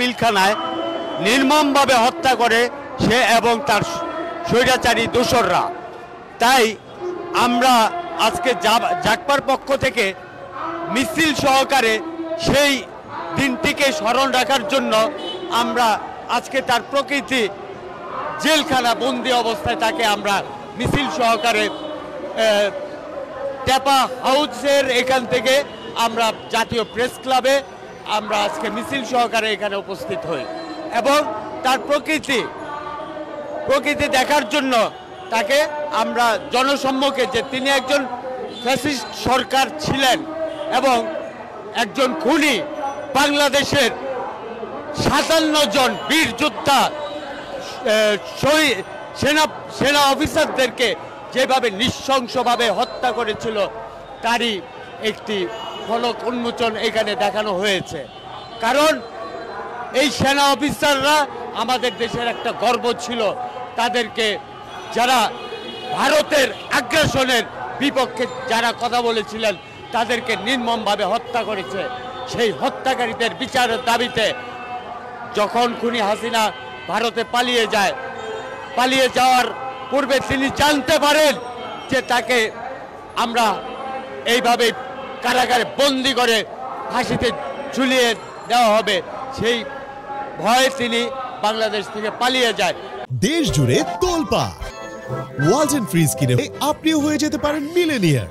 পিলখানায় নির্মমভাবে হত্যা করে সে এবং তার স্বৈরাচারী দোসররা। তাই আমরা আজকে জাগপার পক্ষ থেকে মিছিল সহকারে সেই দিনটিকে স্মরণ রাখার জন্য আমরা আজকে তার প্রকৃতি জেলখানা বন্দি অবস্থায় তাকে আমরা মিছিল সহকারে ট্যাপা হাউসের এখান থেকে আমরা জাতীয় প্রেস ক্লাবে আমরা আজকে মিছিল সহকারে এখানে উপস্থিত হই এবং তার প্রকৃতি দেখার জন্য তাকে আমরা জনসম্মুখে যে তিনি একজন ফ্যাসিস্ট সরকার ছিলেন এবং একজন খুনি বাংলাদেশের 57 জন বীর যোদ্ধা সেনা অফিসারদেরকে যেভাবে নৃশংসভাবে হত্যা করেছিল তারই একটি ফলক উন্মোচন এখানে দেখানো হয়েছে। কারণ এই সেনা অফিসাররা আমাদের দেশের একটা গর্ব ছিল, তাদেরকে যারা ভারতের আগ্রাসনের বিপক্ষে যারা কথা বলেছিলেন তাদেরকে নির্মমভাবে হত্যা করেছে। সেই হত্যাকারীদের বিচারের দাবিতে যখন খুনি হাসিনা ভারতে পালিয়ে যাওয়ার পূর্বে তিনি জানতে পারেন যে তাকে আমরা এইভাবে কারাগারে বন্দি করে ফাঁসিতে ঝুলিয়ে দেওয়া হবে, সেই ভয়ে তিনি বাংলাদেশ থেকে পালিয়ে যায়। দেশ জুড়ে তোলপাড় ওয়ালটন ফ্রিজ কিনে আপনিও হয়ে যেতে পারেন মিলেনিয়ার।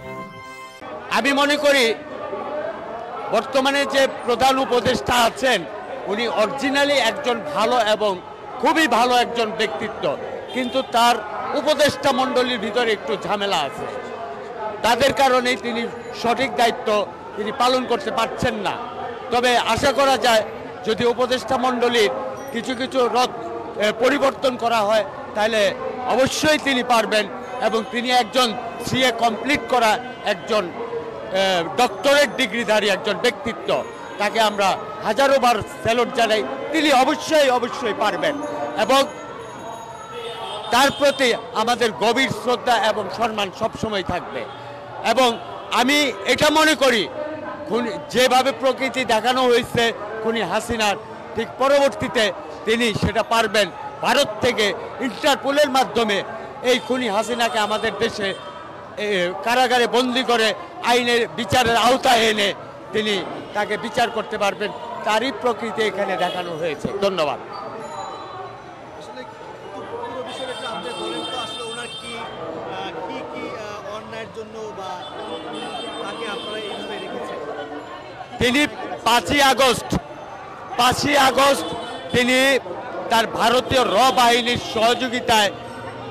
আমি মনে করি বর্তমানে যে প্রধান উপদেষ্টা আছেন উনি অরিজিনালি একজন ভালো এবং খুবই ভালো একজন ব্যক্তিত্ব, কিন্তু তার উপদেষ্টা মণ্ডলীর ভিতরে একটু ঝামেলা আছে। তাদের কারণেই তিনি সঠিক দায়িত্ব তিনি পালন করতে পারছেন না। তবে আশা করা যায় যদি উপদেষ্টা মণ্ডলীর কিছু পরিবর্তন করা হয় তাহলে অবশ্যই তিনি পারবেন এবং তিনি একজন সিএ কমপ্লিট করা একজন ডক্টরেট ডিগ্রিধারী একজন ব্যক্তিত্ব, তাকে আমরা হাজারোবার স্যালুট জানাই। তিনি অবশ্যই পারবেন এবং তার প্রতি আমাদের গভীর শ্রদ্ধা এবং সম্মান সবসময় থাকবে। এবং আমি এটা মনে করি যেভাবে প্রকৃতি দেখানো হয়েছে খুনি হাসিনার ঠিক পরবর্তীতে তিনি সেটা পারবেন। ভারত থেকে ইন্টারপোলের মাধ্যমে এই খুনি হাসিনাকে আমাদের দেশে কারাগারে বন্দি করে আইনের বিচারের আওতায় এনে তিনি তাকে বিচার করতে পারবেন, তারই প্রকৃতি এখানে দেখানো হয়েছে। ধন্যবাদ। তিনি 5ই আগস্ট তিনি তার ভারতীয় বাহিনীর সহযোগিতায়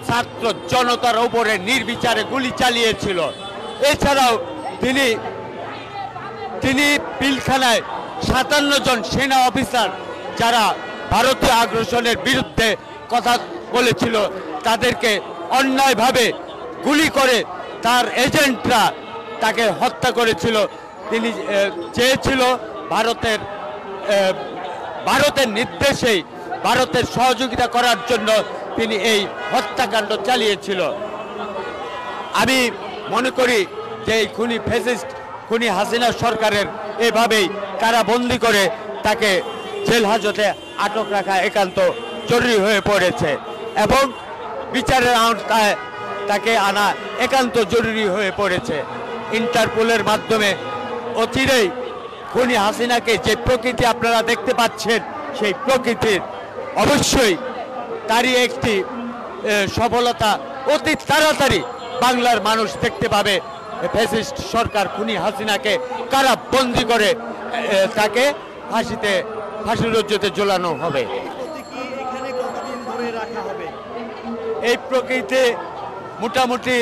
ছাত্র জনতার উপরে নির্বিচারে গুলি চালিয়েছিল। এছাড়াও তিনি পিলখানায় 57 জন সেনা অফিসার যারা ভারতীয় আগ্রাসনের বিরুদ্ধে কথা বলেছিল তাদেরকে অন্যায়ভাবে গুলি করে তার এজেন্টরা তাকে হত্যা করেছিল। তিনি চেয়েছিল ভারতের নির্দেশেই ভারতের সহযোগিতা করার জন্য তিনি এই হত্যাকাণ্ড চালিয়েছিল। আমি মনে করি যে এই খুনি হাসিনা সরকারের এভাবেই কারাবন্দি করে তাকে জেল হাজতে আটক রাখা একান্ত জরুরি হয়ে পড়েছে এবং বিচারের আওতায় তাকে আনা একান্ত জরুরি হয়ে পড়েছে। ইন্টারপোলের মাধ্যমে অচিরেই খুনি হাসিনাকে যে প্রকৃতি আপনারা দেখতে পাচ্ছেন সেই প্রকৃতির অবশ্যই তারই একটি সফলতা অতি তাড়াতাড়ি বাংলার মানুষ দেখতে পাবে। ফ্যাসিস্ট সরকার খুনি হাসিনাকে কারাবন্দি করে তাকে ফাঁসির রজ্জুতে ঝোলানো হবে। এই প্রকৃতি মোটামুটি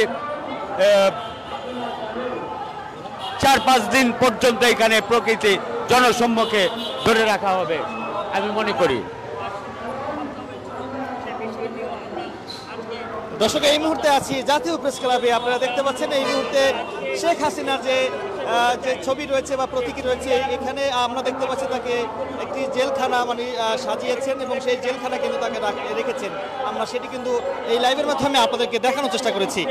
4-5 দিন পর্যন্ত এখানে প্রকৃতি জনসম্মুখে ধরে রাখা হবে আমি মনে করি। দর্শক, এই মুহূর্তে আছি জাতীয় প্রেস ক্লাবে। আপনারা দেখতে পাচ্ছেন এই মুহূর্তে শেখ হাসিনার যে ছবি রয়েছে বা প্রতীকী রয়েছে, এখানে আমরা দেখতে পাচ্ছি তাকে একটি জেলখানা সাজিয়েছেন এবং সেই জেলখানা কিন্তু তাকে রেখেছেন। আমরা সেটি কিন্তু এই লাইভের মাধ্যমে আপনাদেরকে দেখানোর চেষ্টা করেছি।